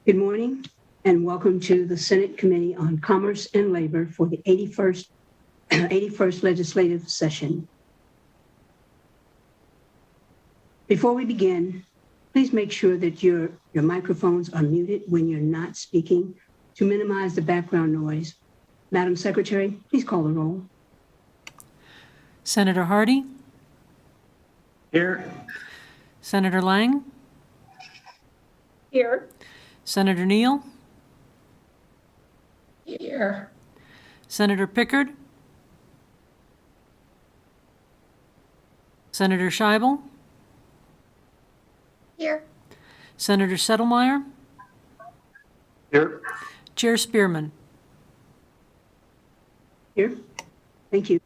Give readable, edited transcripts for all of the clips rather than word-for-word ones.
Good morning and welcome to the Senate Committee on Commerce and Labor for the 81st legislative session. Before we begin, please make sure that your microphones are muted when you're not speaking to minimize the background noise. Madam Secretary, please call the roll. Senator Hardy? Here. Senator Lang? Here. Senator Neal? Here. Senator Pickard? Senator Scheibel? Here. Senator Settlemyre? Here. Chair Spearman? Here. Thank you.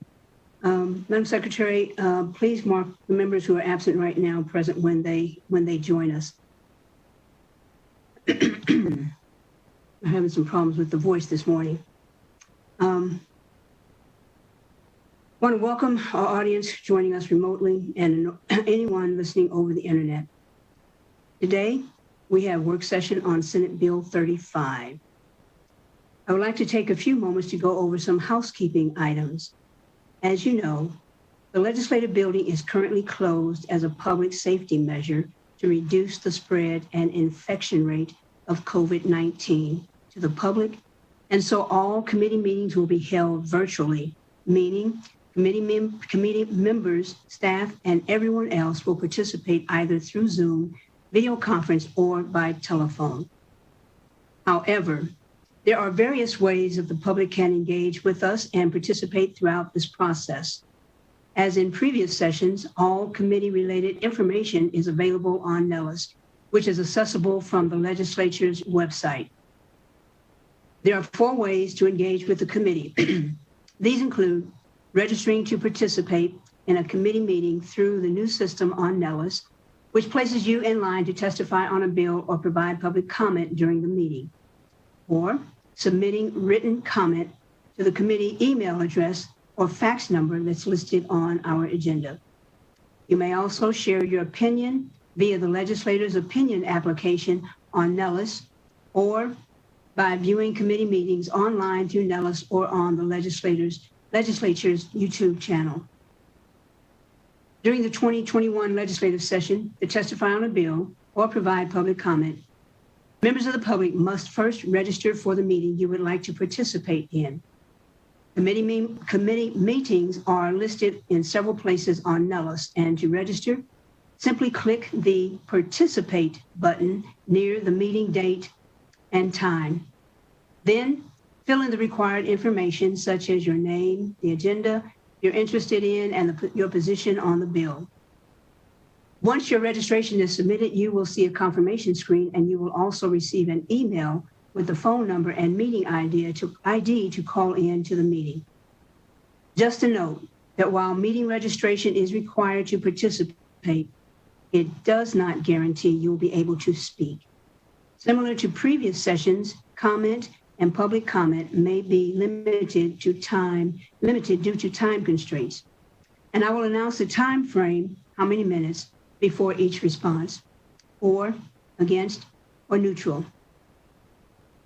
Madam Secretary, please mark the members who are absent right now present when they join us. I'm having some problems with the voice this morning. I want to welcome our audience joining us remotely and anyone listening over the internet. Today, we have work session on Senate Bill 35. I would like to take a few moments to go over some housekeeping items. As you know, the legislative building is currently closed as a public safety measure to reduce the spread and infection rate of COVID-19 to the public. And so all committee meetings will be held virtually, meaning committee members, staff, and everyone else will participate either through Zoom, video conference, or by telephone. However, there are various ways that the public can engage with us and participate throughout this process. As in previous sessions, all committee-related information is available on Nellis, which is accessible from the legislature's website. There are 4 ways to engage with the committee. These include registering to participate in a committee meeting through the new system on Nellis, which places you in line to testify on a bill or provide public comment during the meeting, or submitting written comment to the committee email address or fax number that's listed on our agenda. You may also share your opinion via the legislator's opinion application on Nellis or by viewing committee meetings online through Nellis or on the legislature's YouTube channel. During the 2021 legislative session, to testify on a bill or provide public comment, members of the public must first register for the meeting you would like to participate in. Committee meetings are listed in several places on Nellis, and to register, simply click the Participate button near the meeting date and time. Then fill in the required information such as your name, the agenda you're interested in, and your position on the bill. Once your registration is submitted, you will see a confirmation screen, and you will also receive an email with the phone number and meeting ID to call in to the meeting. Just a note that while meeting registration is required to participate, it does not guarantee you will be able to speak. Similar to previous sessions, comment and public comment may be limited due to time constraints. And I will announce the time frame, how many minutes, before each response, for, against, or neutral.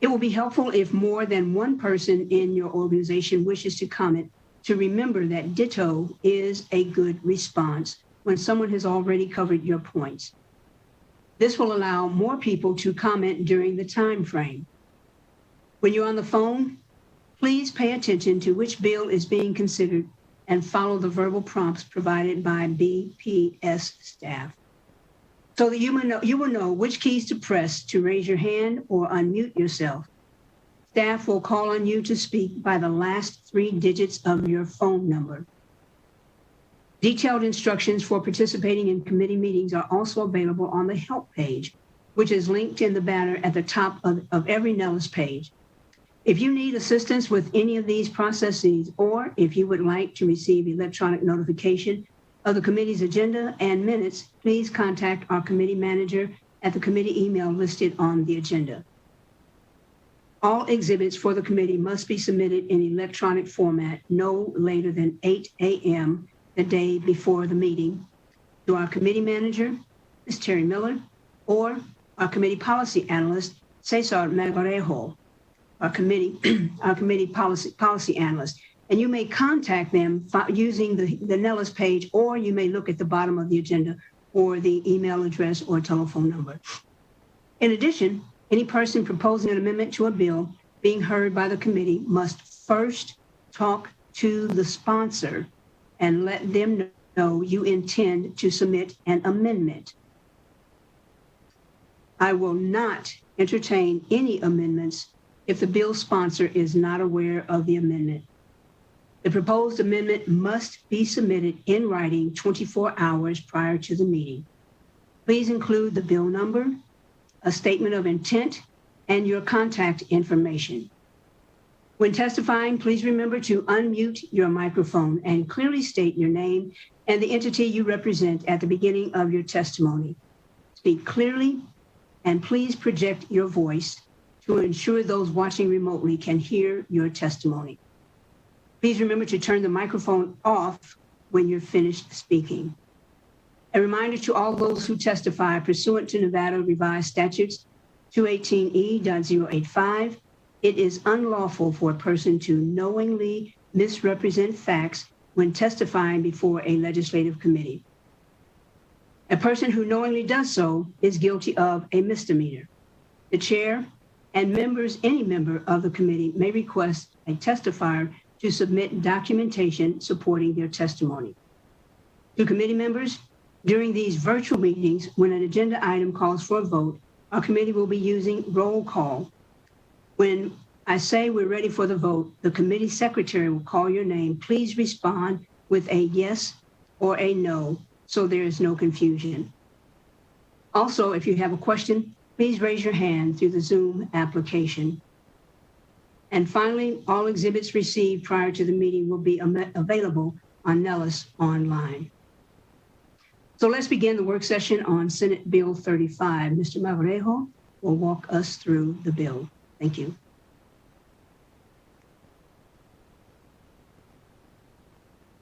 It will be helpful if more than one person in your organization wishes to comment to remember that ditto is a good response when someone has already covered your points. This will allow more people to comment during the time frame. When you're on the phone, please pay attention to which bill is being considered and follow the verbal prompts provided by BPS staff so that you will know which keys to press to raise your hand or unmute yourself. Staff will call on you to speak by the last 3 digits of your phone number. Detailed instructions for participating in committee meetings are also available on the help page, which is linked in the banner at the top of every Nellis page. If you need assistance with any of these processes, or if you would like to receive electronic notification of the committee's agenda and minutes, please contact our committee manager at the committee email listed on the agenda. All exhibits for the committee must be submitted in electronic format no later than 8 a.m. the day before the meeting to our committee manager, Ms. Terry Miller, or our committee policy analyst, Cesar Magarejo, our committee, our committee policy analyst. And you may contact them using the Nellis page, or you may look at the bottom of the agenda or the email address or telephone number. In addition, any person proposing an amendment to a bill being heard by the committee must first talk to the sponsor and let them know you intend to submit an amendment. I will not entertain any amendments if the bill sponsor is not aware of the amendment. The proposed amendment must be submitted in writing 24 hours prior to the meeting. Please include the bill number, a statement of intent, and your contact information. When testifying, please remember to unmute your microphone and clearly state your name and the entity you represent at the beginning of your testimony. Speak clearly and please project your voice to ensure those watching remotely can hear your testimony. Please remember to turn the microphone off when you're finished speaking. A reminder to all those who testify pursuant to Nevada Revised Statutes 218E.085, it is unlawful for a person to knowingly misrepresent facts when testifying before a legislative committee. A person who knowingly does so is guilty of a misdemeanor. The chair and any member of the committee may request a testifier to submit documentation supporting their testimony. To committee members, during these virtual meetings, when an agenda item calls for a vote, our committee will be using roll call. When I say we're ready for the vote, the committee secretary will call your name. Please respond with a yes or a no, so there is no confusion. Also, if you have a question, please raise your hand through the Zoom application. And finally, all exhibits received prior to the meeting will be available on Nellis online. So let's begin the work session on Senate Bill 35. Mr. Magarejo will walk us through the bill. Thank you.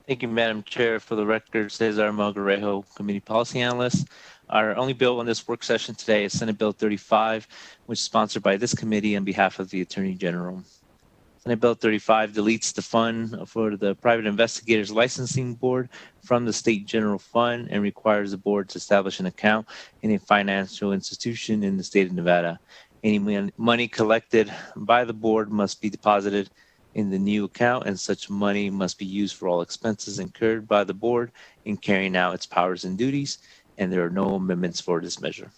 Thank you, Madam Chair. For the record, Cesar Magarejo, Committee Policy Analyst. Our only bill on this work session today is Senate Bill 35, which is sponsored by this committee on behalf of the Attorney General. Senate Bill 35 deletes the fund for the Private Investigators Licensing Board from the State General Fund and requires the board to establish an account in a financial institution in the state of Nevada. Any money collected by the board must be deposited in the new account, and such money must be used for all expenses incurred by the board in carrying out its powers and duties, and there are no amendments for this measure.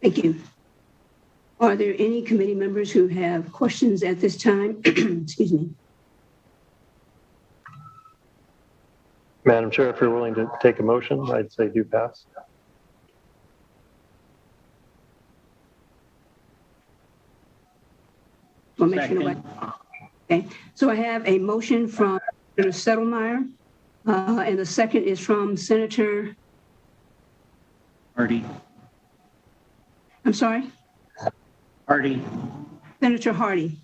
Thank you. Are there any committee members who have questions at this time? Excuse me. Madam Chair, if you're willing to take a motion, I'd say do pass. Okay, so I have a motion from Senator Settlemyer, and the second is from Senator Hardy. I'm sorry? Hardy. Senator Hardy.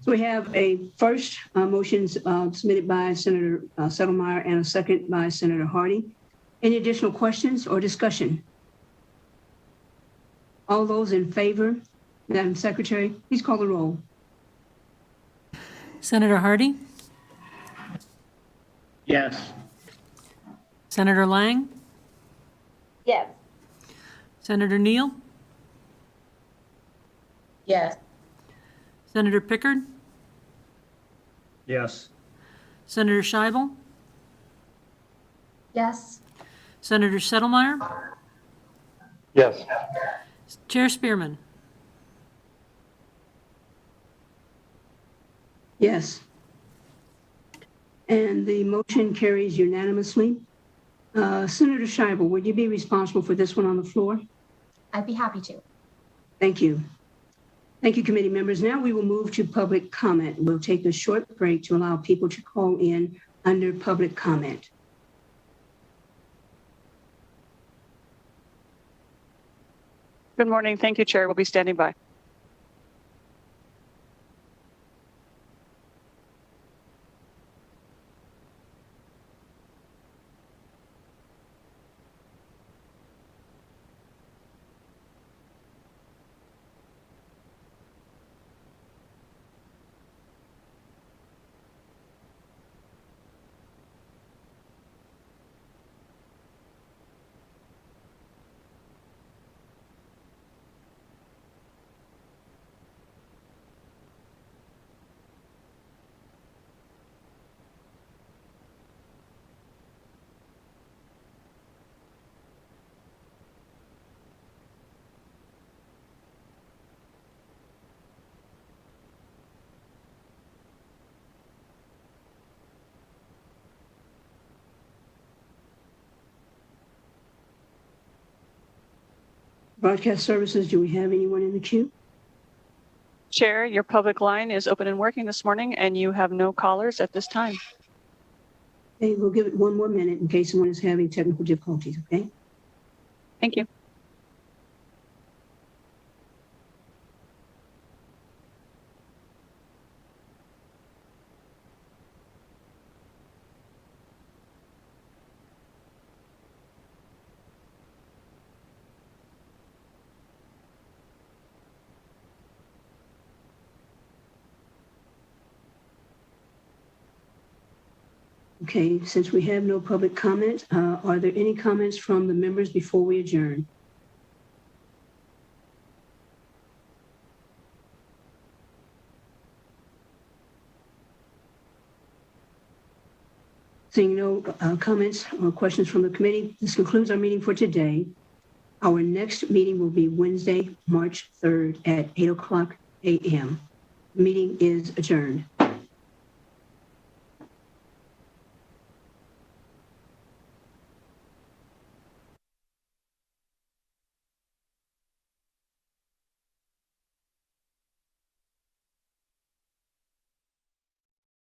So we have a first motion submitted by Senator Settlemyer and a second by Senator Hardy. Any additional questions or discussion? All those in favor, Madam Secretary, please call the roll. Senator Hardy? Yes. Senator Lang? Yes. Senator Neal? Yes. Senator Pickard? Yes. Senator Scheibel? Yes. Senator Settlemyer? Yes. Chair Spearman? Yes. And the motion carries unanimously. Senator Scheibel, would you be responsible for this one on the floor? I'd be happy to. Thank you. Thank you, committee members. Now we will move to public comment. We'll take a short break to allow people to call in under public comment. Good morning. Thank you, Chair. We'll be standing by. Broadcast services, do we have anyone in the queue? Chair, your public line is open and working this morning, and you have no callers at this time. Okay, we'll give it one more minute in case someone is having technical difficulties, okay? Thank you. Okay, since we have no public comment, are there any comments from the members before we adjourn? Seeing no comments or questions from the committee, this concludes our meeting for today. Our next meeting will be Wednesday, March 3rd at 8:00 a.m. Meeting is adjourned.